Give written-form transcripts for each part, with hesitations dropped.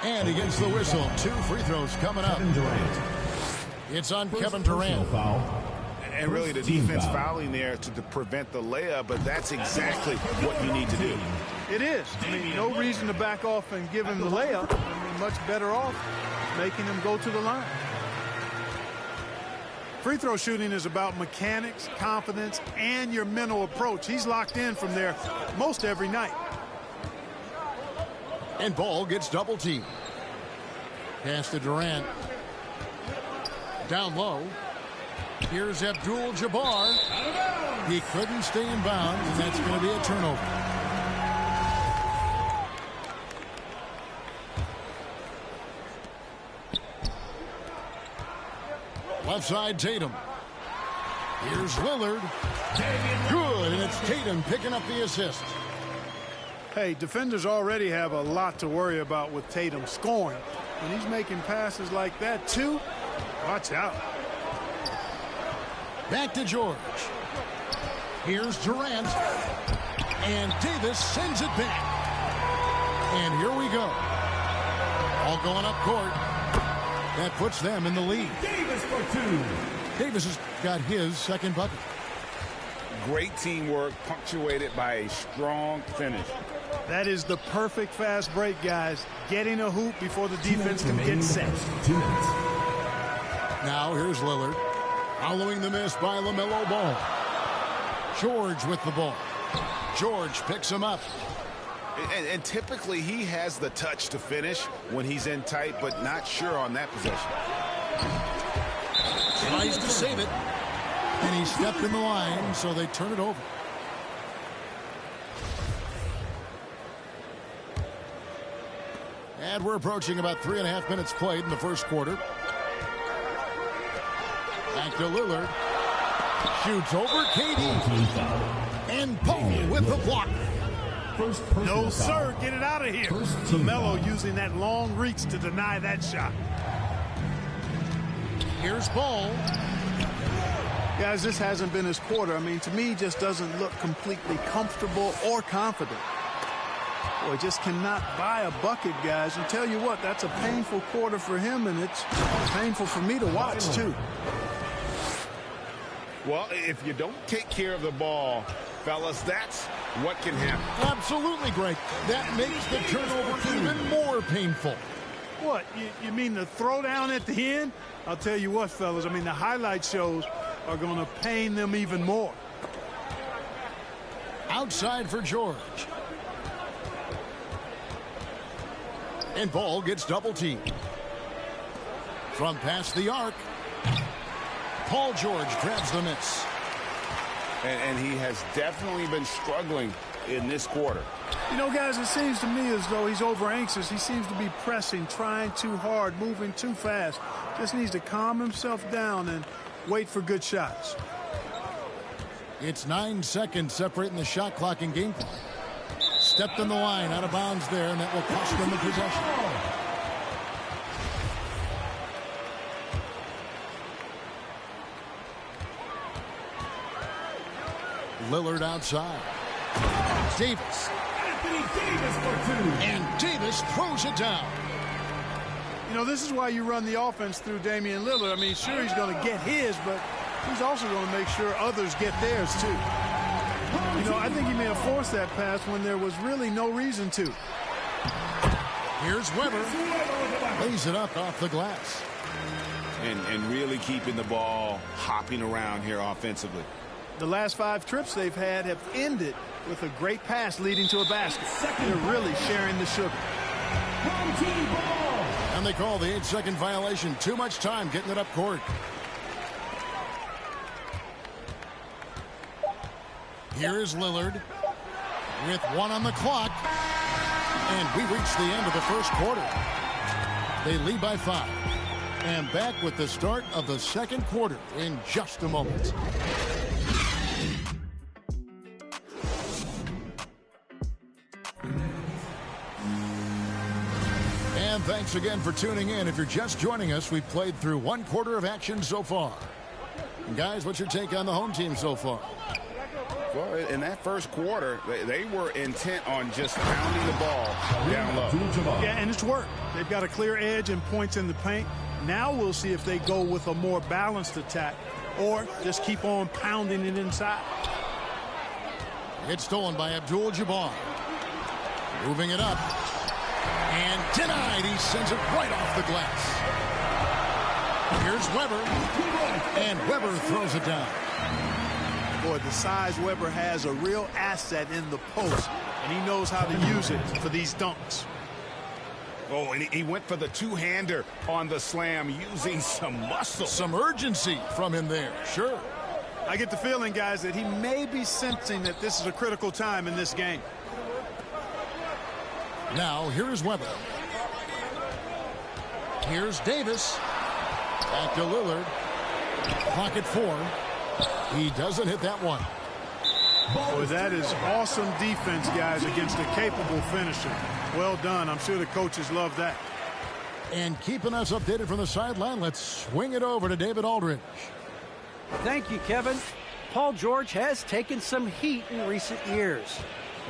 And he gets the whistle. 2 free throws coming up. It's on Kevin Durant. And really the defense fouling there to prevent the layup, but that's exactly what you need to do. It is. I mean, no reason to back off and give him the layup. I mean, much better off making him go to the line. Free throw shooting is about mechanics, confidence, and your mental approach. He's locked in from there most every night. And ball gets double teamed. Pass to Durant. Down low. Here's Abdul-Jabbar. He couldn't stay in bounds, and that's going to be a turnover. Left side, Tatum. Here's Lillard. Good, and it's Tatum picking up the assist. Hey, defenders already have a lot to worry about with Tatum scoring. When he's making passes like that, too, watch out. Back to George. Here's Durant. And Davis sends it back. And here we go. All going up court. That puts them in the lead. Davis for 2. Davis has got his second bucket. Great teamwork punctuated by a strong finish. That is the perfect fast break, guys. Getting a hoop before the defense can get set. 2 minutes. Now here's Lillard. Following the miss by LaMelo Ball. George with the ball. George picks him up. And typically he has the touch to finish when he's in tight, but not sure on that possession. Tries to save it. And he stepped in the line, so they turn it over. And we're approaching about 3.5 minutes played in the first quarter. Back to Lillard. Shoots over KD. And Paul with the block. No, sir. Get it out of here. LaMelo using that long reach to deny that shot. Here's Ball. Guys, this hasn't been his quarter. I mean, to me, just doesn't look completely comfortable or confident. Boy, just cannot buy a bucket, guys. And tell you what, that's a painful quarter for him, and it's painful for me to watch, too. Well, if you don't take care of the ball, fellas, that's what can happen. Absolutely, Greg. That makes the turnover even more painful. What, you mean the throwdown at the end? I'll tell you what, fellas, I mean, the highlight shows are going to pain them even more. Outside for George. And Ball gets double teamed. From past the arc. Paul George grabs the miss. And he has definitely been struggling in this quarter. You know, guys, it seems to me as though he's over anxious. He seems to be pressing, trying too hard, moving too fast. Just needs to calm himself down and wait for good shots. It's 9 seconds separating the shot clock and game clock. Stepped in the line, out of bounds there, and that will cost them the possession. Lillard outside. Davis. Anthony Davis for 2. And Davis throws it down. You know, this is why you run the offense through Damian Lillard. I mean, sure, he's going to get his, but he's also going to make sure others get theirs, too. You know, I think he may have forced that pass when there was really no reason to. Here's Weber. Lays it up off the glass. And really keeping the ball hopping around here offensively. The last 5 trips they've had have ended with a great pass leading to a basket. They're really sharing the sugar. And they call the 8-second violation. Too much time getting it up court. Here is Lillard with 1 on the clock. And we reach the end of the first quarter. They lead by 5. And back with the start of the second quarter in just a moment. And thanks again for tuning in. If you're just joining us, we've played through 1 quarter of action so far. And guys, what's your take on the home team so far? Well, in that first quarter, they were intent on just pounding the ball down low. Yeah, and it's worked. They've got a clear edge and points in the paint. Now we'll see if they go with a more balanced attack or just keep on pounding it inside. It's stolen by Abdul-Jabbar. Moving it up. And denied. He sends it right off the glass. Here's Weber. And Weber throws it down. Boy, the size Weber has a real asset in the post, and he knows how to use it for these dunks. Oh, and he went for the two-hander on the slam using some muscle. Some urgency from him there, sure. I get the feeling, guys, that he may be sensing that this is a critical time in this game. Now, here is Weber. Here's Davis. Back to Lillard. Pocket 4. He doesn't hit that one. Boy, that is awesome defense, guys, against a capable finisher. Well done. I'm sure the coaches love that. And keeping us updated from the sideline, let's swing it over to David Aldridge. Thank you, Kevin. Paul George has taken some heat in recent years.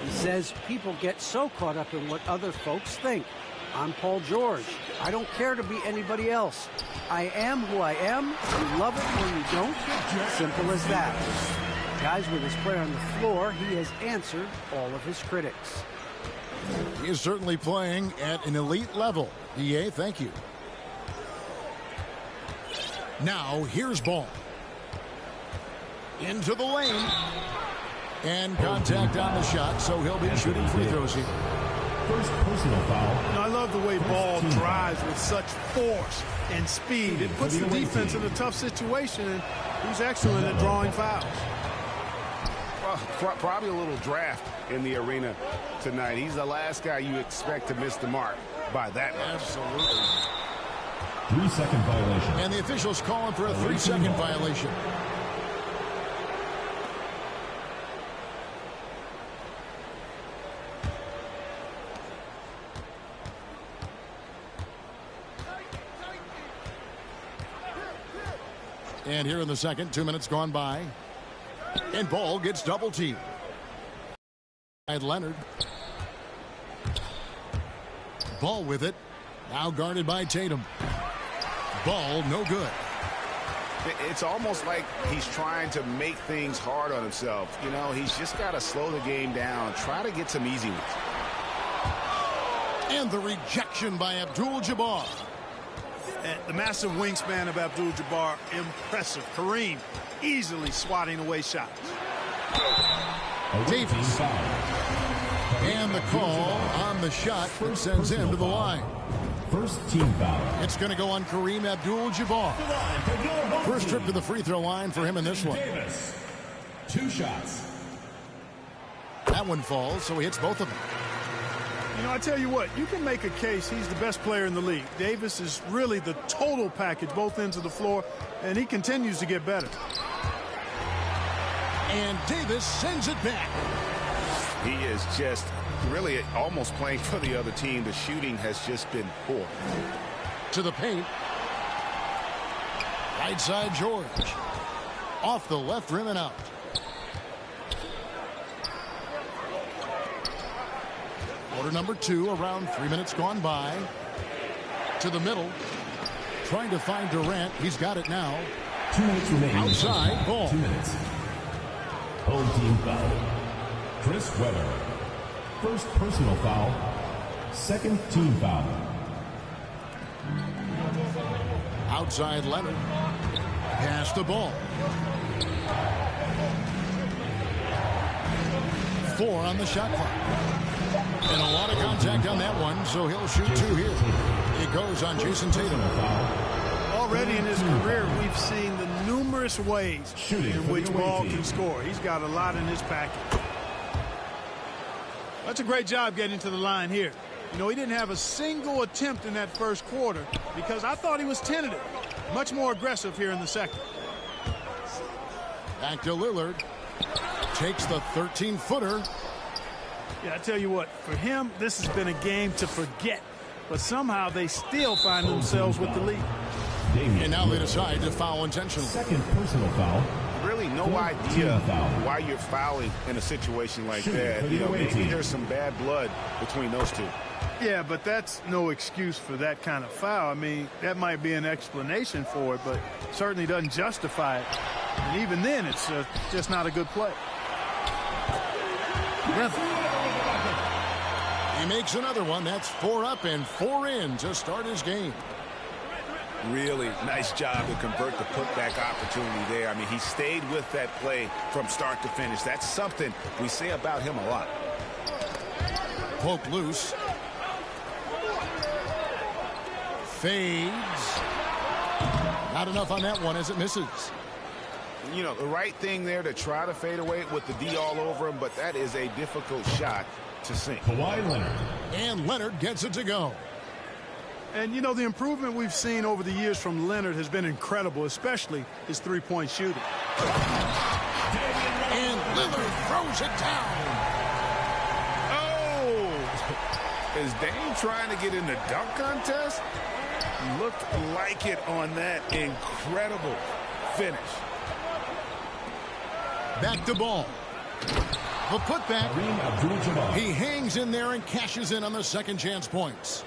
He says people get so caught up in what other folks think. I'm Paul George. I don't care to be anybody else. I am who I am. You love it or you don't. Simple as that. Guys, with his play on the floor, he has answered all of his critics. He is certainly playing at an elite level. EA, thank you. Now, here's Ball. Into the lane. And contact on the shot, so he'll be shooting free throws here. First personal foul. Now, I love the way Ball drives with such force and speed. It puts the defense in a tough situation, and he's excellent at drawing fouls. Well, probably a little draft in the arena tonight. He's the last guy you expect to miss the mark by that much. Absolutely. 3-second violation. And the officials calling for a 3-second violation. And here in the second, 2 minutes gone by. And Ball gets double teamed. And Leonard. Ball with it. Now guarded by Tatum. Ball no good. It's almost like he's trying to make things hard on himself. You know, he's just got to slow the game down. Try to get some easy ones. And the rejection by Abdul-Jabbar. The massive wingspan of Abdul-Jabbar, impressive. Kareem easily swatting away shots. Davis. And the call on the shot sends him to the line. First team foul. It's going to go on Kareem Abdul-Jabbar. First trip to the free throw line for him in this one. Davis. 2 shots. That one falls, so he hits both of them. You know, I tell you what, you can make a case he's the best player in the league. Davis is really the total package, both ends of the floor, and he continues to get better. And Davis sends it back. He is just really almost playing for the other team. The shooting has just been poor. To the paint. Right side George. Off the left rim and out. Quarter number 2, around 3 minutes gone by. To the middle. Trying to find Durant. He's got it now. 2 minutes remaining. Outside, Ball. 2 minutes. Home team foul. Chris Webber. First personal foul. Second team foul. Outside Leonard. Pass the Ball. 4 on the shot clock. And a lot of contact on that one, so he'll shoot 2 here. It goes on Jason Tatum. Already in his career, we've seen the numerous ways in which Ball can score. He's got a lot in his package. That's a great job getting to the line here. You know, he didn't have a single attempt in that first quarter because I thought he was tentative. Much more aggressive here in the second. Back to Lillard. Takes the 13-footer. Yeah, I tell you what, for him, this has been a game to forget. But somehow they still find themselves with the lead. And now they decide to foul intentionally. Second personal foul. really no idea why you're fouling in a situation like that. You know, maybe there's some bad blood between those two. Yeah, but that's no excuse for that kind of foul. I mean, that might be an explanation for it, but certainly doesn't justify it. And even then, it's just not a good play. He makes another one. That's 4 up and 4 in to start his game. Really nice job to convert the putback opportunity there. I mean, he stayed with that play from start to finish. That's something we say about him a lot. Poke loose. Fades. Not enough on that one as it misses. You know, the right thing there to try to fade away with the D all over him, but that is a difficult shot to sink. Kawhi Leonard. And Leonard gets it to go. And, you know, the improvement we've seen over the years from Leonard has been incredible, especially his three-point shooting. And Lillard throws it down. Oh! Is Dame trying to get in the dunk contest? Looked like it on that incredible finish. Back to Ball. The putback. He hangs in there and cashes in on the second chance points.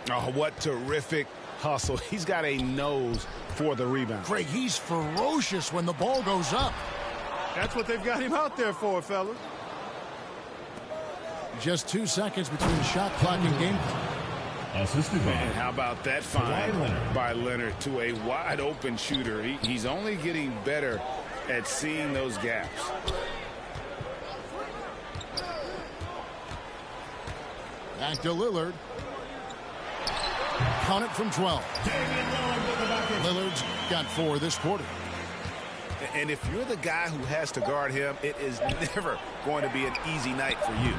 Oh, what terrific hustle. He's got a nose for the rebound. Craig, he's ferocious when the ball goes up. That's what they've got him out there for, fellas. Just 2 seconds between shot clock and game clock. Assisted by. And how about that find by Leonard to a wide open shooter? He's only getting better at seeing those gaps. Back to Lillard. Count it from 12. Lillard's got 4 this quarter. And if you're the guy who has to guard him, it is never going to be an easy night for you.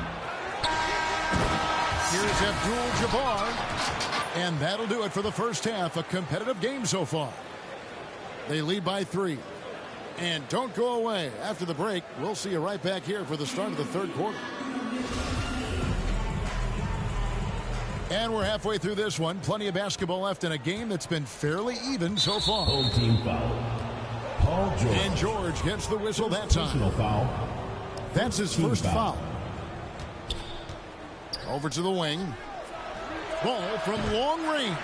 Here's Abdul-Jabbar. And that'll do it for the first half. A competitive game so far. They lead by 3. And don't go away. After the break, we'll see you right back here for the start of the third quarter. And we're halfway through this one. Plenty of basketball left in a game that's been fairly even so far. Home team foul. Paul George. And George gets the whistle that time. Personal foul. That's his first foul. Over to the wing. Ball from long range.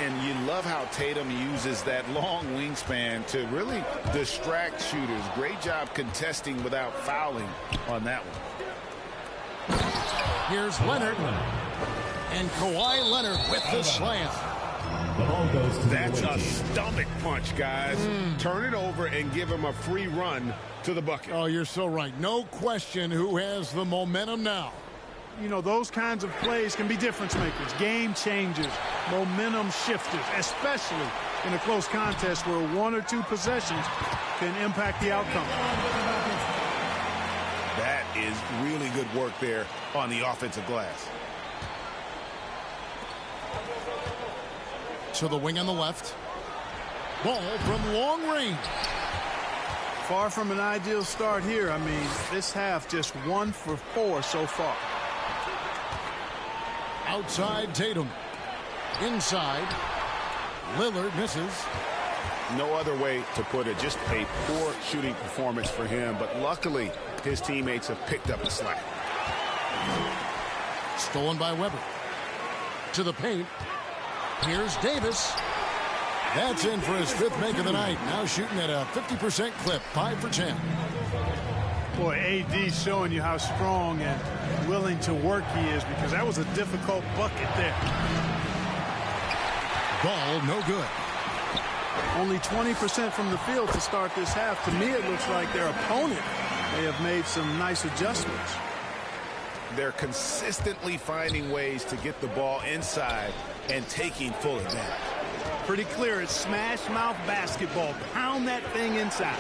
And you love how Tatum uses that long wingspan to really distract shooters. Great job contesting without fouling on that one. Here's Leonard. And Kawhi Leonard with the slam. The ball goes to That's a stomach punch, guys. Turn it over and give him a free run to the bucket. Oh, you're so right. No question who has the momentum now. You know, those kinds of plays can be difference makers, game changers, momentum shifters, especially in a close contest where 1 or 2 possessions can impact the outcome. That is really good work there on the offensive glass. To the wing on the left. Ball from long range. Far from an ideal start here. I mean, this half just 1 for 4 so far. Outside Tatum. Inside. Lillard misses. No other way to put it. Just a poor shooting performance for him. But luckily, his teammates have picked up the slack. Stolen by Weber. To the paint. Here's Davis. That's in for his 5th make of the night. Now shooting at a 50% clip. 5 for 10. Boy, AD showing you how strong and willing to work he is, because that was a difficult bucket there. Ball no good. Only 20% from the field to start this half. To me, it looks like their opponent may have made some nice adjustments. They're consistently finding ways to get the ball inside and taking full advantage. Pretty clear it's smash mouth basketball. Pound that thing inside.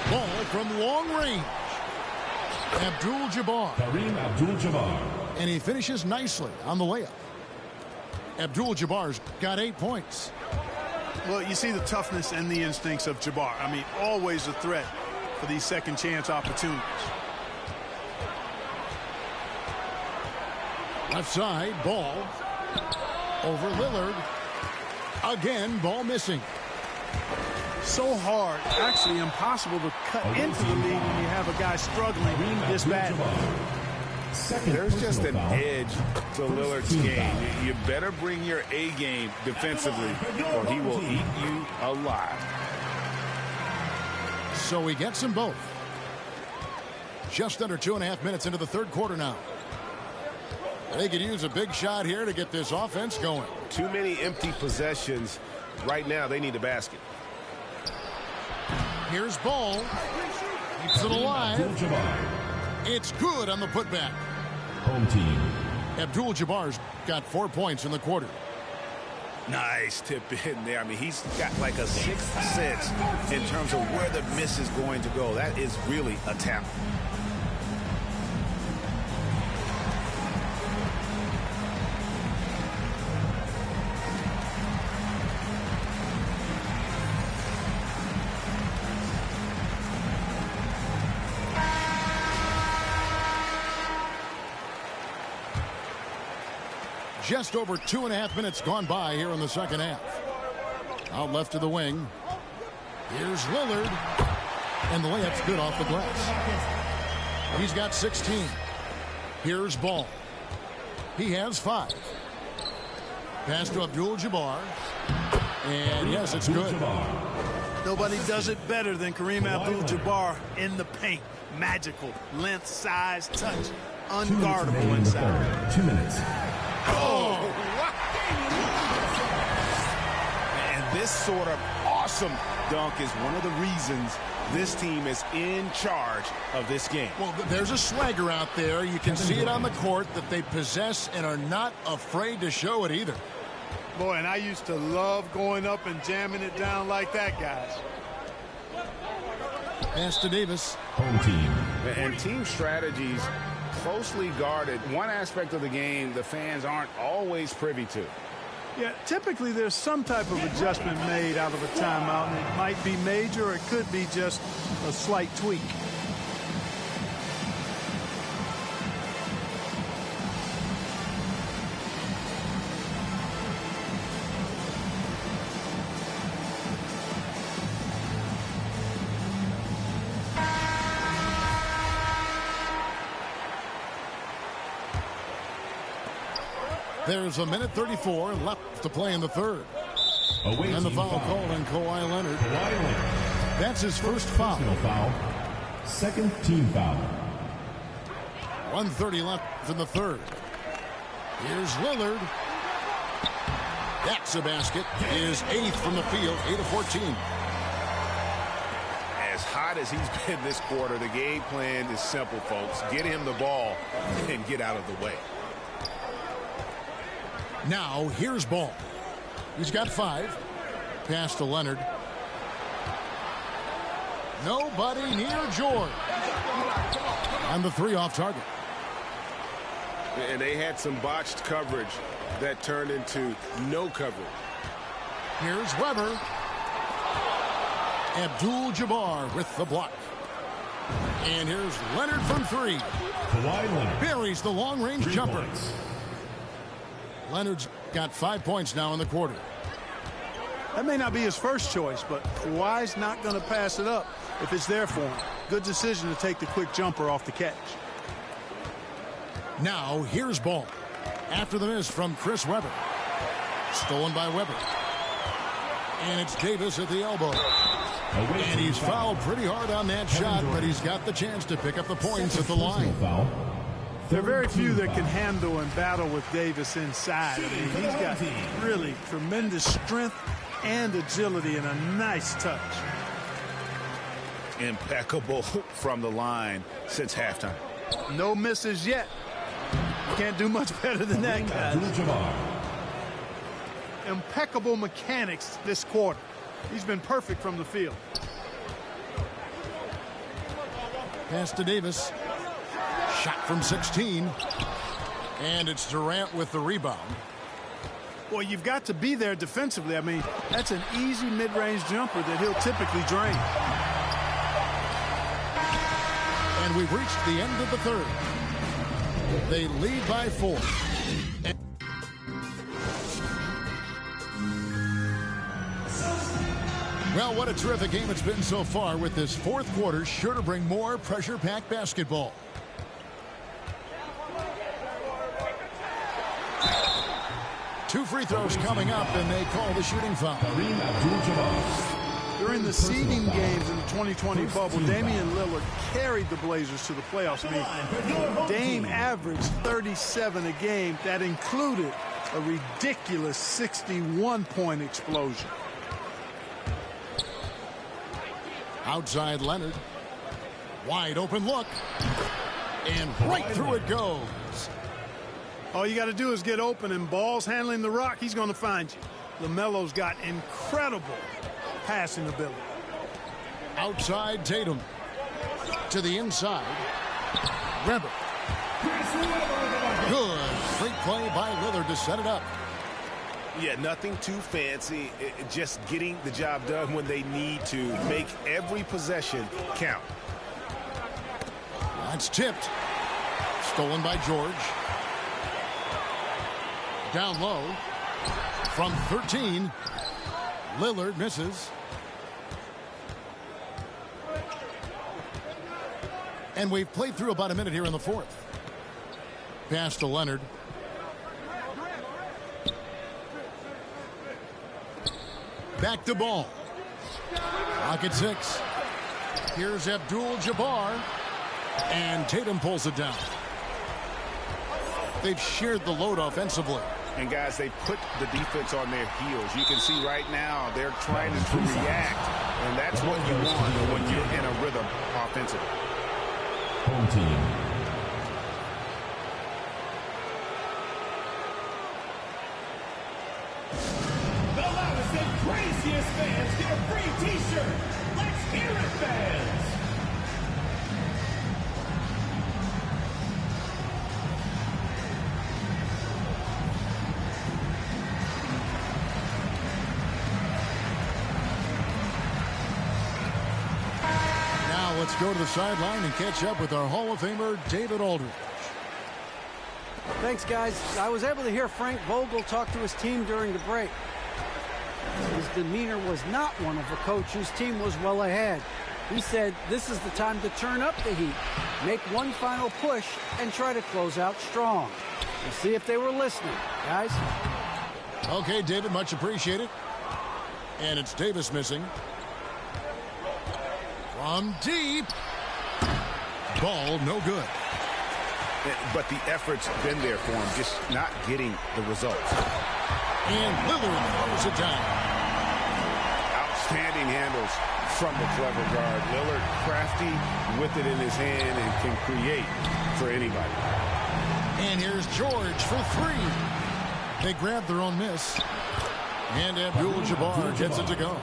Ball from long range. Abdul-Jabbar. Kareem Abdul-Jabbar. And he finishes nicely on the layup. Abdul-Jabbar's got 8 points. Well, you see the toughness and the instincts of Jabbar. I mean, always a threat for these second chance opportunities. Left side, Ball. Over Lillard. Again, ball missing. So hard, actually impossible to cut into the lead when you have a guy struggling this badly. There's just an edge to Lillard's game. You better bring your A game defensively, or he will eat you alive. So he gets them both. Just under 2.5 minutes into the third quarter now. They could use a big shot here to get this offense going. Too many empty possessions. Right now, they need a basket. Here's Ball. Keeps it alive. It's good on the putback. Home team. Abdul-Jabbar's got 4 points in the quarter. Nice tip in there. I mean, he's got like a sixth sense in terms of where the miss is going to go. That is really a talent. Just over 2.5 minutes gone by here in the second half. Out left to the wing. Here's Lillard. And the layup's good off the glass. He's got 16. Here's Ball. He has 5. Pass to Abdul-Jabbar. And yes, it's good. Nobody does it better than Kareem Abdul-Jabbar in the paint. Magical. Length, size, touch. Unguardable inside. 2 minutes. Oh, and this sort of awesome dunk is one of the reasons this team is in charge of this game. Well, there's a swagger out there. You can see it on the court that they possess and are not afraid to show it either. Boy, and I used to love going up and jamming it down like that, guys. Pass to Davis. Home team. And team strategies closely guarded. One aspect of the game the fans aren't always privy to. Yeah, typically there's some type of adjustment made out of a timeout, and it might be major or it could be just a slight tweak. There's a minute 34 left to play in the third. And the foul called on Kawhi Leonard. That's his first foul. Second team foul. 1:30 left in the third. Here's Lillard. That's a basket. His 8th from the field, 8 of 14. As hot as he's been this quarter, the game plan is simple, folks. Get him the ball and get out of the way. Now, here's Ball. He's got 5. Pass to Leonard. Nobody near George. And the 3 off target. And they had some botched coverage that turned into no coverage. Here's Weber. Abdul-Jabbar with the block. And here's Leonard from 3. Buries the long-range jumper. Points. Leonard's got 5 points now in the quarter. That may not be his first choice, but Kawhi's not going to pass it up if it's there for him. Good decision to take the quick jumper off the catch. Now, here's Ball. After the miss from Chris Webber. Stolen by Webber. And it's Davis at the elbow. And he's fouled pretty hard on that shot, but he's got the chance to pick up the points at the line. There are very few that can handle and battle with Davis inside. I mean, he's got really tremendous strength and agility and a nice touch. Impeccable from the line since halftime. No misses yet. You can't do much better than that, guys. Impeccable mechanics this quarter. He's been perfect from the field. Pass to Davis. Shot from 16. And it's Durant with the rebound. Well, you've got to be there defensively. I mean, that's an easy mid-range jumper that he'll typically drain. And we've reached the end of the third. They lead by 4. Well, what a terrific game it's been so far, with this fourth quarter sure to bring more pressure-packed basketball. Two free throws coming up, and they call the shooting foul. During the seeding games in the 2020 bubble, Damian Lillard carried the Blazers to the playoffs. I mean, Dame averaged 37 a game. That included a ridiculous 61-point explosion. Outside Leonard. Wide open look. And right through it goes. All you got to do is get open, and Ball's handling the rock. He's going to find you. LaMelo's got incredible passing ability. Outside Tatum. To the inside. Weber. Good. Great play by Lillard to set it up. Yeah, nothing too fancy. Just getting the job done when they need to. Make every possession count. That's tipped. Stolen by George. Down low. From 13. Lillard misses. And we've played through about a minute here in the fourth. Pass to Leonard. Back to Ball. Pocket 6. Here's Abdul-Jabbar. And Tatum pulls it down. They've shared the load offensively. And, guys, they put the defense on their heels. You can see right now they're trying to react. And that's what you want when you're in a rhythm offensively. Home team. The loudest and craziest fans get a free T-shirt. Let's hear it, fans. Now let's go to the sideline and catch up with our Hall of Famer, David Aldridge. Thanks, guys. I was able to hear Frank Vogel talk to his team during the break. His demeanor was not one of a coach whose team was well ahead. He said this is the time to turn up the heat, make one final push, and try to close out strong. We'll see if they were listening, guys. Okay, David, much appreciated. And it's Davis missing. From deep. Ball no good. But the effort's been there for him, just not getting the results. And Lillard throws it down. Outstanding handles from the clever guard. Lillard crafty with it in his hand and can create for anybody. And here's George for three. They grab their own miss. And Abdul-Jabbar gets it to go.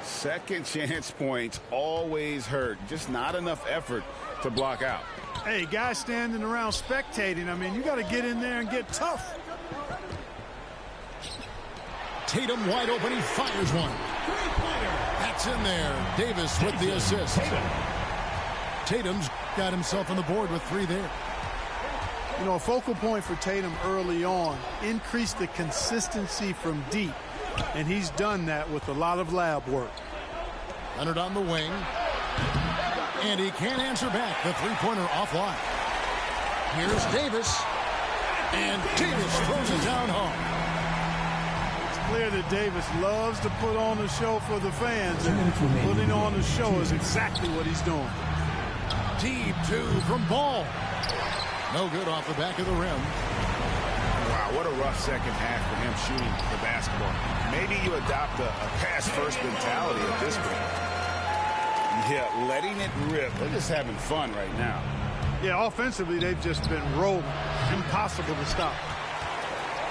Second chance points always hurt. Just not enough effort to block out. Hey, guys standing around spectating, I mean, you got to get in there and get tough. Tatum wide open. He fires one. That's in there. Davis with the assist. Tatum's got himself on the board with three there. You know, a focal point for Tatum early on, increase the consistency from deep. And he's done that with a lot of lab work. Leonard on the wing. And he can't answer back. The three-pointer offline. Here's Davis. And Davis throws it down home. It's clear that Davis loves to put on a show for the fans. And putting on a show is exactly what he's doing. Deep two from Ball. No good off the back of the rim. Wow, what a rough second half for him shooting the basketball. Maybe you adopt a pass-first mentality at this point. Yeah, letting it rip. They're just having fun right now. Yeah, offensively, they've just been rolling. Impossible to stop.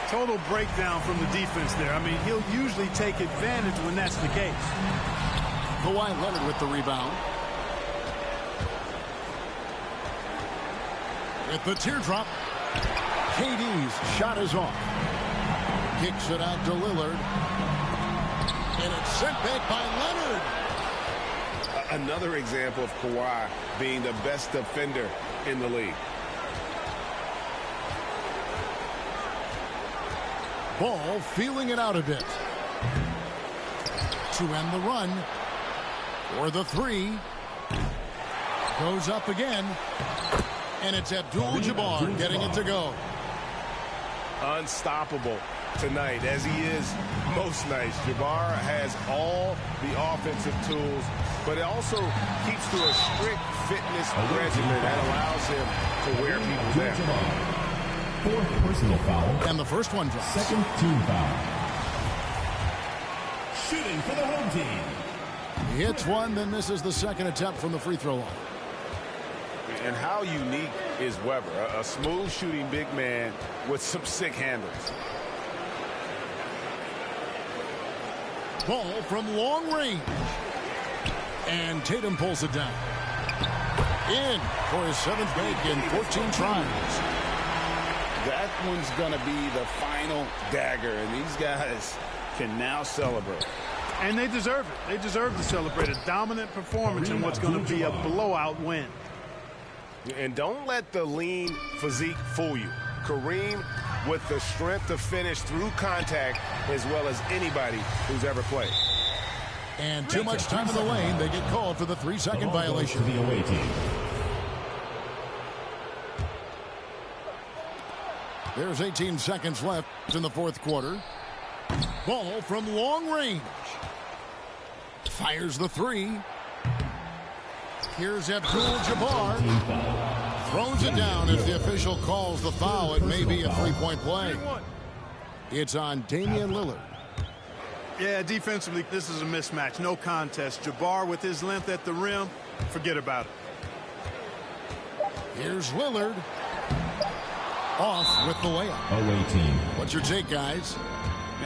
Total breakdown from the defense there. I mean, he'll usually take advantage when that's the case. Kawhi Leonard with the rebound. With the teardrop. KD's shot is off. Kicks it out to Lillard. And it's sent back by Leonard. Another example of Kawhi being the best defender in the league. Ball feeling it out a bit. to end the run. For the three. Goes up again. And it's Abdul-Jabbar getting it to go. Unstoppable tonight, as he is most nights. Jabbar has all the offensive tools, but it also keeps to a strict fitness regimen that allows him to wear people down. Fourth personal foul. And the first one drops. Second team foul. Shooting for the home team. He hits one, then misses the second attempt from the free throw line. And how unique is Weber? A smooth shooting big man with some sick handles. Ball from long range. And Tatum pulls it down. In for his 7th make in 14 tries. That one's going to be the final dagger, and these guys can now celebrate. And they deserve it. They deserve to celebrate a dominant performance in what's going to be a blowout win. And don't let the lean physique fool you. Kareem with the strength to finish through contact as well as anybody who's ever played. And too much time in the lane. They get called for the 3-second violation. The away team. There's 18 seconds left in the fourth quarter. Ball from long range. Fires the three. Here's Abdul-Jabbar. Throws it down as the official calls the foul. It may be a three-point play. It's on Damian Lillard. Yeah, defensively, this is a mismatch. No contest. Jabbar with his length at the rim, forget about it. Here's Lillard. Off with the layup. Away team. What's your take, guys?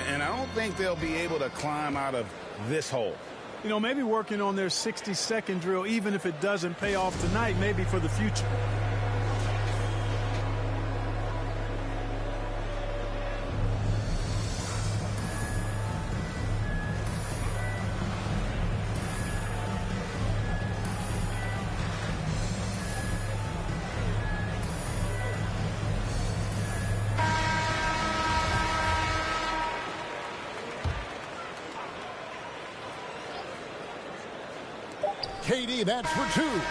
And I don't think they'll be able to climb out of this hole. You know, maybe working on their 60-second drill, even if it doesn't pay off tonight, maybe for the future. KD, that's for two.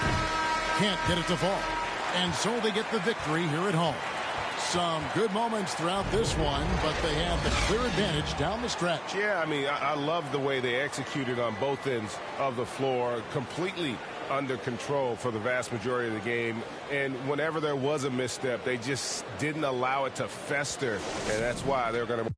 Can't get it to fall. And so they get the victory here at home. Some good moments throughout this one, but they have the clear advantage down the stretch. Yeah, I mean, I love the way they executed on both ends of the floor. Completely under control for the vast majority of the game. And whenever there was a misstep, they just didn't allow it to fester. And that's why they're going to...